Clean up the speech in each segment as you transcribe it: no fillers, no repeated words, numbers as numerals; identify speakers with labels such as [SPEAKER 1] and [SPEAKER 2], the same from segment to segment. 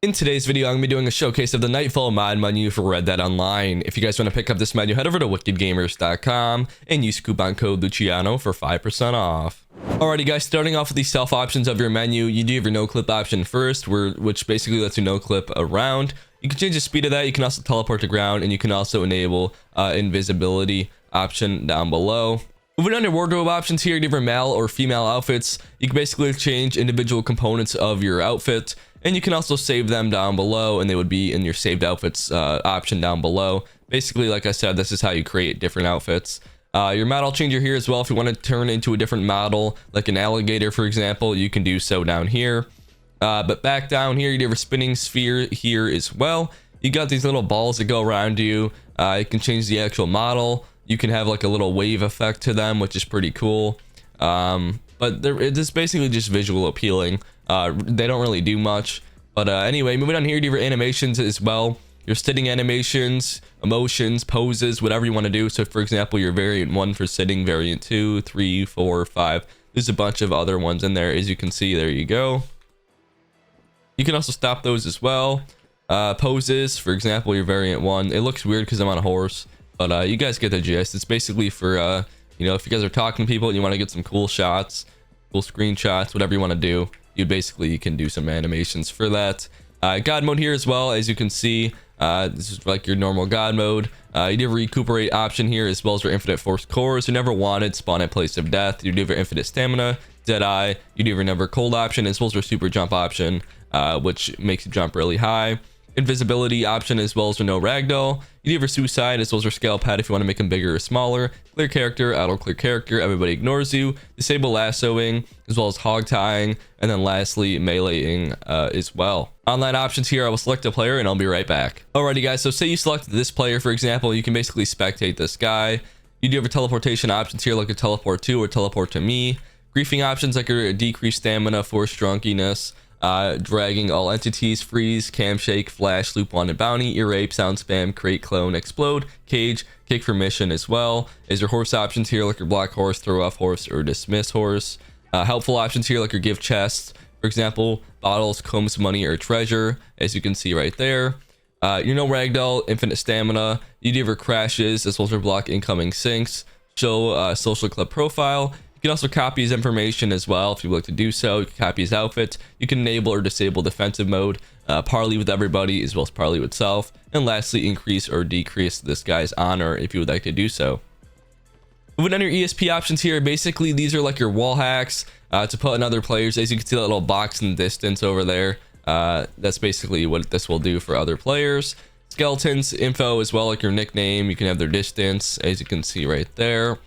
[SPEAKER 1] In today's video, I'm going to be doing a showcase of the Nightfall mod menu for Red Dead Online. If you guys want to pick up this menu, head over to wickedgamers.com and use coupon code Luciano for 5% off. Alrighty guys, starting off with the self options of your menu, you do have your no clip option first, which basically lets you no clip around. You can change the speed of that, you can also teleport to ground, and you can also enable invisibility option down below. Moving on to wardrobe options here, different male or female outfits. You can basically change individual components of your outfit, and you can also save them down below, and they would be in your saved outfits option down below. Basically, like I said, this is how you create different outfits. Your model changer here as well. If you want to turn into a different model, like an alligator, for example, you can do so down here. But back down here, you have a spinning sphere here as well. You got these little balls that go around you. You can change the actual model. You can have like a little wave effect to them, which is pretty cool. But it's basically just visual appealing. They don't really do much. But anyway, moving on here to your animations as well. Your sitting animations, emotions, poses, whatever you want to do. So for example, your variant 1 for sitting, variant 2, 3, 4, 5. There's a bunch of other ones in there, as you can see. There you go. You can also stop those as well. Poses, for example, your variant 1. It looks weird because I'm on a horse, but you guys get the gist. It's basically for you know, if you guys are talking to people and you want to get some cool shots, cool screenshots, whatever you want to do, you can do some animations for that. God mode here as well, as you can see. This is like your normal God mode. You do have a recuperate option here, as well as your infinite force cores. You never wanted spawn at place of death. You do have your infinite stamina, dead eye. You do have your never cold option, as well as your super jump option, which makes you jump really high. Invisibility option, as well as your no ragdoll. You do have your suicide, as well as your scale pad if you want to make them bigger or smaller. Clear character, auto clear character, everybody ignores you. Disable lassoing, as well as hog tying, and then lastly meleeing as well. Online options here, I will select a player and I'll be right back. Alrighty guys, so say you select this player, for example, you can basically spectate this guy. You do have a teleportation options here, like a teleport to or teleport to me. Griefing options like your decreased stamina, force drunkiness, dragging all entities, freeze, cam shake, flash, loop wanted bounty, ear rape, sound spam, crate, clone, explode, cage, kick for mission as well. Is your horse options here, like your block horse, throw off horse, or dismiss horse. Helpful options here, like your gift chests, for example, bottles, combs, money, or treasure, as you can see right there. You know, ragdoll, infinite stamina. You do have your crashes, as well as your block incoming sinks. Show social club profile. You can also copy his information as well if you would like to do so. You can copy his outfit. You can enable or disable defensive mode, parley with everybody as well as parley with self, and lastly increase or decrease this guy's honor if you would like to do so. Moving on your ESP options here, basically these are like your wall hacks to put in other players. As you can see, that little box in the distance over there, that's basically what this will do for other players. Skeletons info as well, like your nickname. You can have their distance, as you can see right there.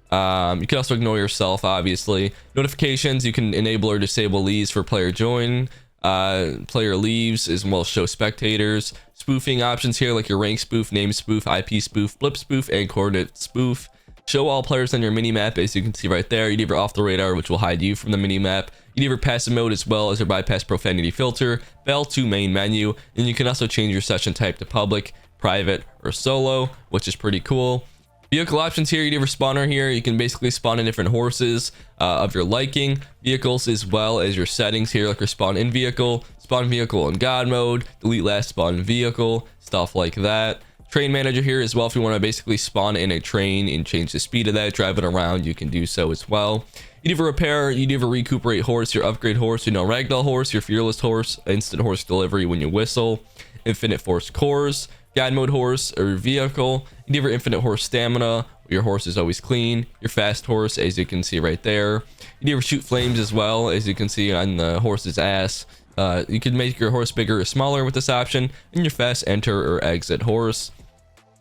[SPEAKER 1] You can also ignore yourself, obviously. Notifications, you can enable or disable these for player join, player leaves, as well as show spectators. Spoofing options here, like your rank spoof, name spoof, IP spoof, blip spoof, and coordinate spoof. Show all players on your minimap, as you can see right there. You do your off the radar, which will hide you from the minimap. You do your passive mode, as well as your bypass profanity filter, bell to main menu, and you can also change your session type to public, private, or solo, which is pretty cool. Vehicle options here, you do have your spawner here. You can basically spawn in different horses of your liking. Vehicles as well as your settings here, like your spawn in vehicle in God mode, delete last spawn vehicle, stuff like that. Train manager here as well. If you want to basically spawn in a train and change the speed of that, drive it around, you can do so as well. You do have a repair, you do have a recuperate horse, your upgrade horse, you know, ragdoll horse, your fearless horse, instant horse delivery when you whistle, infinite force cores, guide mode horse or vehicle. You do have your infinite horse stamina. Your horse is always clean. Your fast horse, as you can see right there. You do have shoot flames as well, as you can see on the horse's ass. You can make your horse bigger or smaller with this option, and your fast enter or exit horse.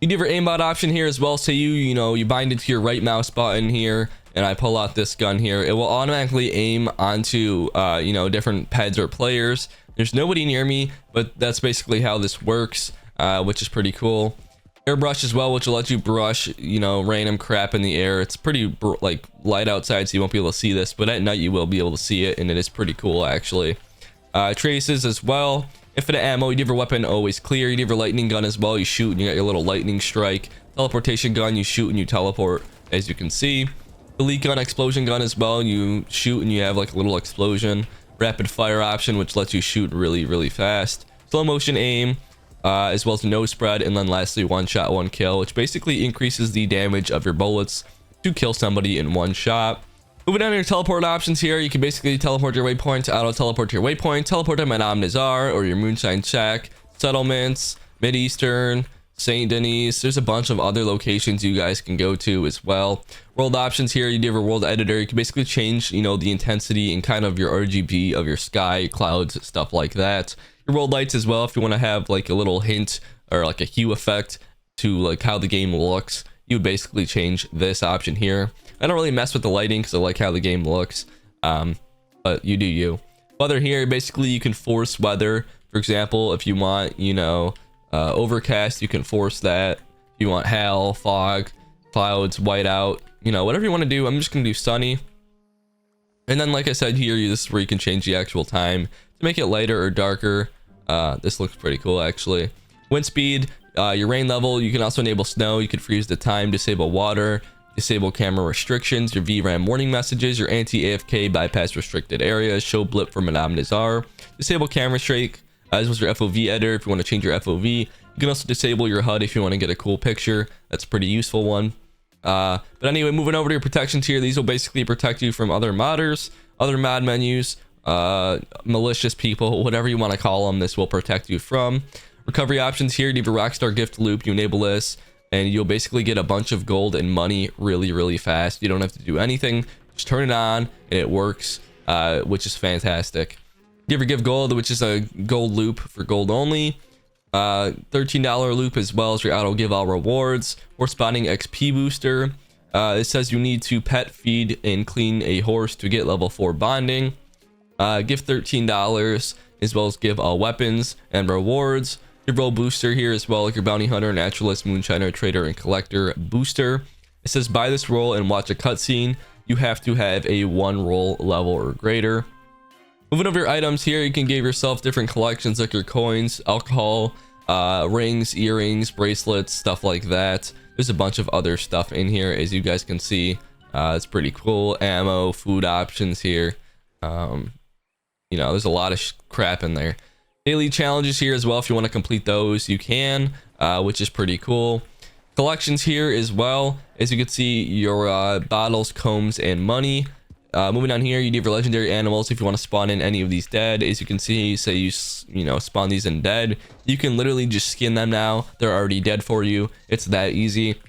[SPEAKER 1] You do have your aimbot option here as well. Say you bind it to your right mouse button here, and I pull out this gun here. It will automatically aim onto different peds or players. There's nobody near me, but that's basically how this works. Which is pretty cool. Airbrush as well, which will let you brush, random crap in the air. It's pretty like light outside, so you won't be able to see this, but at night you will be able to see it, and it is pretty cool actually. Traces as well. Infinite ammo. You do have your weapon always clear. You do have your lightning gun as well. You shoot and you got your little lightning strike. Teleportation gun. You shoot and you teleport, as you can see. Elite gun, explosion gun as well. You shoot and you have like a little explosion. Rapid fire option, which lets you shoot really fast. slow motion aim, as well as no spread, and then lastly one shot, one kill, which basically increases the damage of your bullets to kill somebody in one shot. Moving on to your teleport options here, you can basically teleport your waypoint, auto teleport to your waypoint, teleport to Madame Nazar or your Moonshine Shack, settlements, Mid-Eastern, St. Denis. There's a bunch of other locations you guys can go to as well. World options here, you do have a world editor. You can basically change, you know, the intensity and kind of your RGB of your sky, clouds, stuff like that. Your world lights as well, if you want to have like a little hint or like a hue effect to like how the game looks, you would basically change this option here. I don't really mess with the lighting because I like how the game looks, but you do you. Weather here, basically you can force weather. For example, if you want, you know, overcast, you can force that. If you want hail, fog, clouds, whiteout, you know, whatever you want to do. I'm just going to do sunny. And then like I said here, this is where you can change the actual time to make it lighter or darker. This looks pretty cool actually. Wind speed, your rain level, you can also enable snow. You can freeze the time, disable water, disable camera restrictions, your VRAM warning messages, your anti-AFK bypass restricted areas, show blip for Madame Nazar, disable camera shake, as was your FOV editor if you want to change your FOV. You can also disable your HUD if you want to get a cool picture. That's a pretty useful one. But anyway, moving over to your protections here, these will basically protect you from other modders, other mod menus, malicious people, whatever you want to call them. This will protect you from. Recovery options here, you have a Rockstar gift loop, you enable this, and you'll basically get a bunch of gold and money really fast. You don't have to do anything, just turn it on and it works, which is fantastic. You ever give gold, which is a gold loop for gold only. $13 loop as well as your auto give all rewards. Horse spawning XP booster. It says you need to pet, feed, and clean a horse to get level 4 bonding. Give $13 as well as give all weapons and rewards. Your role booster here as well, like your bounty hunter, naturalist, moonshiner, trader, and collector booster. It says buy this role and watch a cutscene. You have to have a 1 role level or greater. Moving over your items here, you can give yourself different collections like your coins, alcohol, rings, earrings, bracelets, stuff like that. There's a bunch of other stuff in here, as you guys can see. It's pretty cool. Ammo, food options here. You know, there's a lot of crap in there. Daily challenges here as well. If you want to complete those, you can, which is pretty cool. Collections here as well. As you can see, your bottles, combs, and money. Moving on here, you do your legendary animals if you want to spawn in any of these dead. As you can see, say you know, spawn these in dead, you can literally just skin them now. They're already dead for you. It's that easy.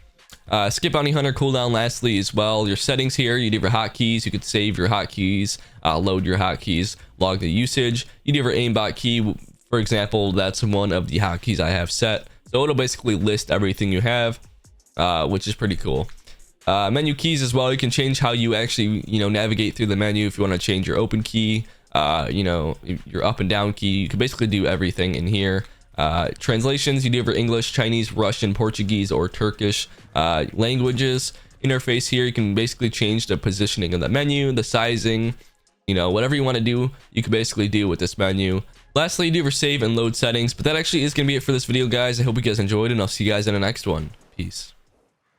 [SPEAKER 1] Skip bounty hunter cooldown lastly as well. Your settings here, you do your hotkeys. You could save your hotkeys, load your hotkeys, log the usage. You do your aimbot key, for example. That's one of the hotkeys I have set, so it'll basically list everything you have, which is pretty cool. Menu keys as well. You can change how you actually, you know, navigate through the menu. If you want to change your open key, you know, your up and down key, you can basically do everything in here. Translations, you do for English, Chinese, Russian, Portuguese, or Turkish languages. Interface here, you can basically change the positioning of the menu, the sizing, you know, whatever you want to do, you can basically do with this menu. Lastly, you do for save and load settings. But that actually is going to be it for this video, guys. I hope you guys enjoyed, and I'll see you guys in the next one. Peace.